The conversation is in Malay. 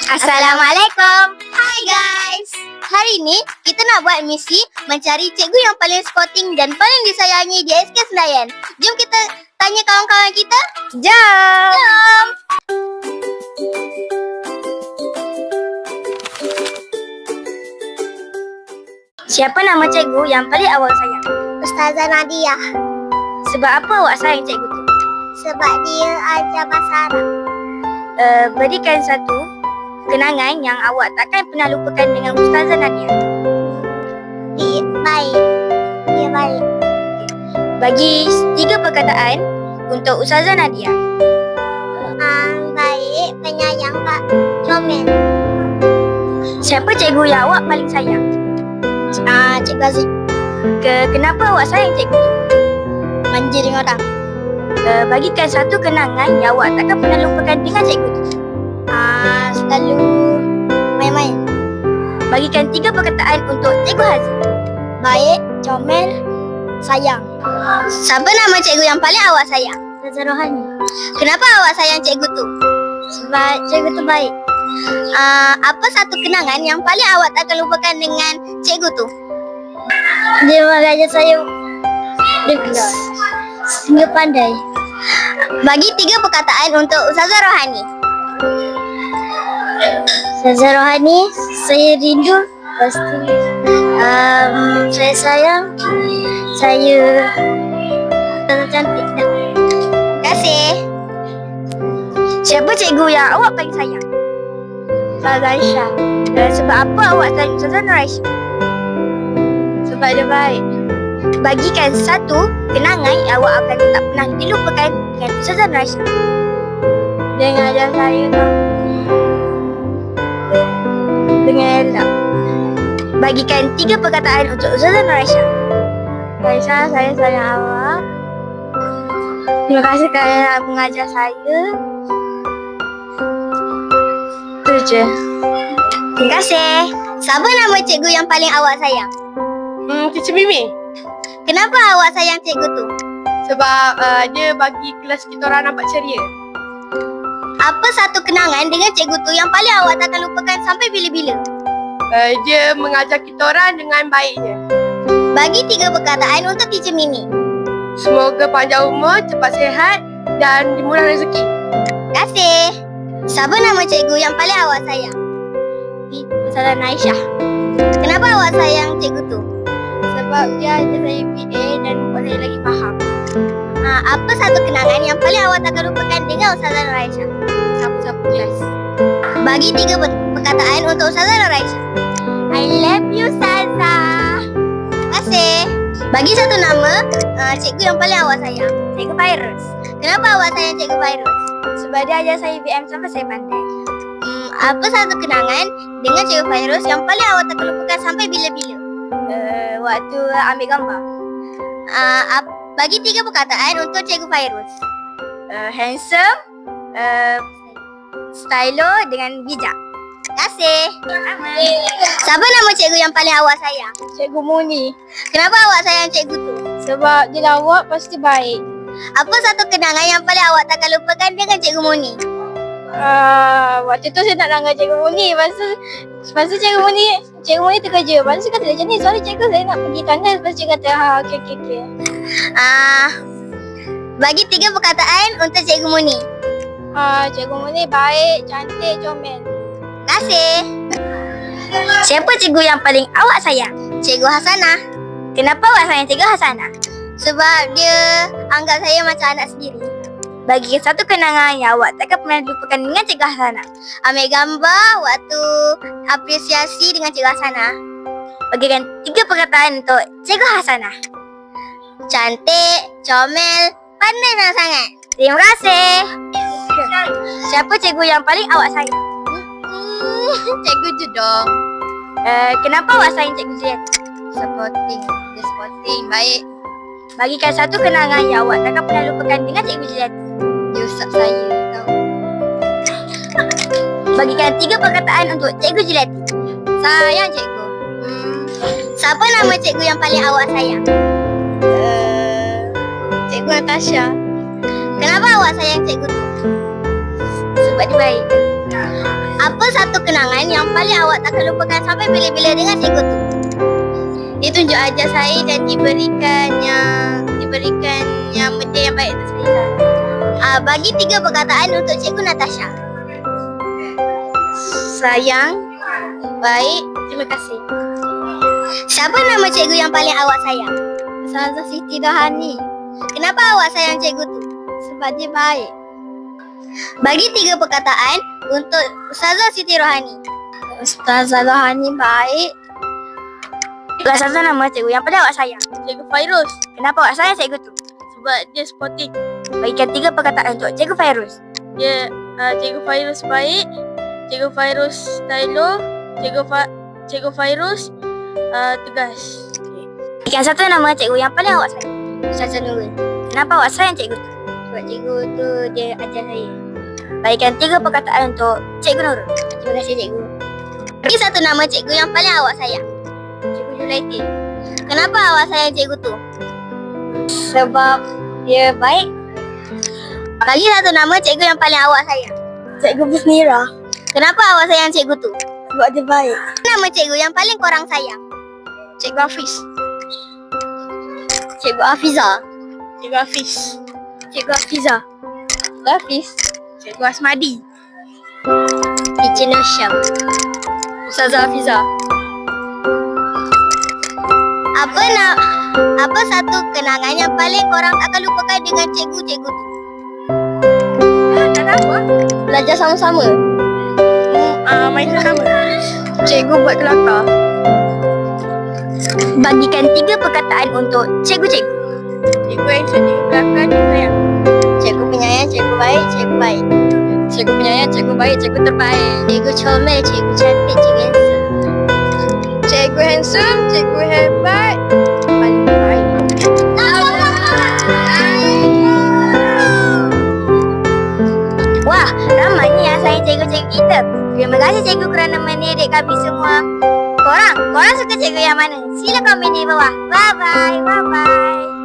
Assalamualaikum. Hai guys. Hari ni kita nak buat misi mencari cikgu yang paling sporting dan paling disayangi di SK Senayan. Jom kita tanya kawan-kawan kita. Jom. Siapa nama cikgu yang paling awak sayang? Ustazah Nadia. Sebab apa awak sayang cikgu tu? Sebab dia ajar bahasa Arab. Berikan satu kenangan yang awak takkan pernah lupakan dengan Ustazah Nadia. Dia baik. Dia baik. Bagi 3 perkataan untuk Ustazah Nadia. Baik, penyayang, Pak. Comel. Siapa cikgu yang awak paling sayang? Cikgu Aziz. Kenapa awak sayang cikgu tu? Manja dengan orang. Bagikan satu kenangan yang awak takkan pernah lupakan dengan cikgu tu. Selalu main-main. Bagikan 3 perkataan untuk Cikgu Haziq. Baik, comel, sayang. Siapa nama cikgu yang paling awak sayang? Ustazah Rohani. Kenapa awak sayang cikgu tu? Sebab cikgu tu baik. Apa satu kenangan yang paling awak takkan lupakan dengan cikgu tu? Dia mengajar saya hingga pandai. Bagi 3 perkataan untuk Ustazah Rohani. Ustazah Rohani, saya rindu. Pasti saya sayang. Saya cantik. Terima kasih. Siapa cikgu yang awak paling sayang? Ustazah Aisyah. Sebab apa awak sayang Ustazah Nur Aisyah? Sebab dia baik. Bagikan satu kenangan yang awak akan tak pernah dilupakan dengan Ustazah Nur Aisyah. Dia mengajar saya dengan elok. Bagikan 3 perkataan untuk Ustazah Nur Aisyah. Aisyah, saya sayang awak. Terima kasih kerana mengajar saya. Itu je. Terima kasih. Siapa nama cikgu yang paling awak sayang? Teacher Mimi. Kenapa awak sayang cikgu tu? Sebab dia bagi kelas kita orang nampak ceria. Apa satu kenangan dengan cikgu tu yang paling awak takkan lupakan sampai bila-bila? Dia mengajar kita orang dengan baiknya. Bagi 3 perkataan untuk Teacher Mimi. Semoga panjang umur, cepat sihat dan dimurah rezeki. Terima kasih. Siapa nama cikgu yang paling awak sayang? Ustazah Aisyah. Kenapa awak sayang cikgu tu? Sebab dia ajar saya PA dan buat saya lagi faham. Apa satu kenangan yang paling awak takkan lupakan dengan Ustazah Nur Aisyah? Sapu-sapu kelas. Bagi 3 perkataan untuk Ustazah Nur Aisyah. I love you, Ustazah. Terima kasih. Bagi satu nama cikgu yang paling awak sayang. Cikgu Fairuz. Kenapa awak sayang cikgu Fairuz? Sebab dia ajar saya BM sampai saya pandai. Apa satu kenangan dengan cikgu Fairuz yang paling awak takkan lupakan sampai bila-bila? Waktu ambil gambar. Bagi 3 perkataan untuk cikgu Fairuz. Handsome, Stylo dengan bijak. Terima kasih. Siapa nama cikgu yang paling awak sayang? Cikgu Muni. Kenapa awak sayang cikgu tu? Sebab dia lawak pasti baik. Apa satu kenangan yang paling awak takkan lupakan dengan cikgu Muni? Waktu tu saya nak langgar Cikgu Muni. Lepas tu Cikgu Muni terkejut. Lepas tu kata macam ni, sorry cikgu, saya nak pergi tangga. Lepas tu cikgu kata, okey. Bagi 3 perkataan untuk cikgu Muni. Cikgu Muni baik, cantik, comel. Terima kasih. Siapa cikgu yang paling awak sayang? Cikgu Hasanah. Kenapa awak sayang cikgu Hasanah? Sebab dia anggap saya macam anak sendiri. Bagi satu kenangan yang awak takkan pernah lupakan dengan Cikgu Hasanah. Ambil gambar waktu apresiasi dengan Cikgu Hasanah. Bagikan 3 perkataan untuk Cikgu Hasanah. Cantik, comel, pandai sangat-sangat. Terima kasih. Siapa cikgu yang paling awak sayang? Cikgu Judong. Kenapa awak sayang Cikgu Zian? Supporting. Dia supporting, baik. Bagikan satu kenangan yang awak takkan pernah lupakan dengan Cikgu Zian. Dia usap saya, tahu. Bagikan 3 perkataan untuk Cikgu Jilati. Sayang cikgu. Siapa nama cikgu yang paling awak sayang? Cikgu Natasha. Kenapa awak sayang cikgu tu? Sebab dia baik. Apa satu kenangan yang paling awak takkan lupakan sampai bila-bila dengan cikgu tu? Ditunjuk ajar saya dan diberikannya benda yang baik untuk saya. Bagi 3 perkataan untuk Cikgu Natasha. Sayang, baik, terima kasih. Siapa nama cikgu yang paling awak sayang? Ustazah Siti Rohani. Kenapa awak sayang cikgu tu? Sebab dia baik. Bagi 3 perkataan untuk Ustazah Siti Rohani. Ustazah Rohani baik. Salah satu nama cikgu yang paling awak sayang. Cikgu Fairuz. Kenapa awak sayang cikgu tu? Sebab dia sporting. Bagikan 3 perkataan untuk Cikgu Fairuz. Dia Cikgu Fairuz baik, Cikgu Fairuz stylo, Cikgu Fairuz tegas. Berikan satu nama cikgu yang paling awak sayang. Ustazah Nurul. Kenapa awak sayang cikgu tu? Sebab cikgu tu dia ajar saya. Bagikan 3 perkataan untuk Cikgu Nurul. Terima kasih cikgu. Bagi satu nama cikgu yang paling awak sayang. Cikgu Julaiti. Kenapa awak sayang cikgu tu? Sebab dia baik. Bagi satu nama cikgu yang paling awak sayang. Cikgu Busnira. Kenapa awak sayang cikgu tu? Sebab dia baik. Nama cikgu yang paling korang sayang. Cikgu Hafiz. Cikgu Hafiza. Cikgu Hafiz. Cikgu Hafiza. Cikgu Hafiz. Cikgu Asmadi. Encik Nosyam. Ustazah Hafiza. Apa satu kenangan yang paling korang takkan lupakan dengan cikgu-cikgu tu? Tak tahu lah. Belajar sama-sama. Main sama. Cikgu buat kelakar. Bagikan 3 perkataan untuk cikgu-cikgu. Cikgu yang sedih belakang cikgu sayang. Cikgu penyayang, cikgu baik, cikgu baik. Cikgu penyayang, cikgu baik, cikgu terbaik. Cikgu comel, cikgu cantik, cikgu handsome. Cikgu handsome, cikgu hebat, paling baik. Wah, ramainya yang sayang cikgu-cikgu kita. Terima kasih cikgu kerana mendidik kami semua. Korang suka cikgu yang mana? Sila komen di bawah. Bye-bye.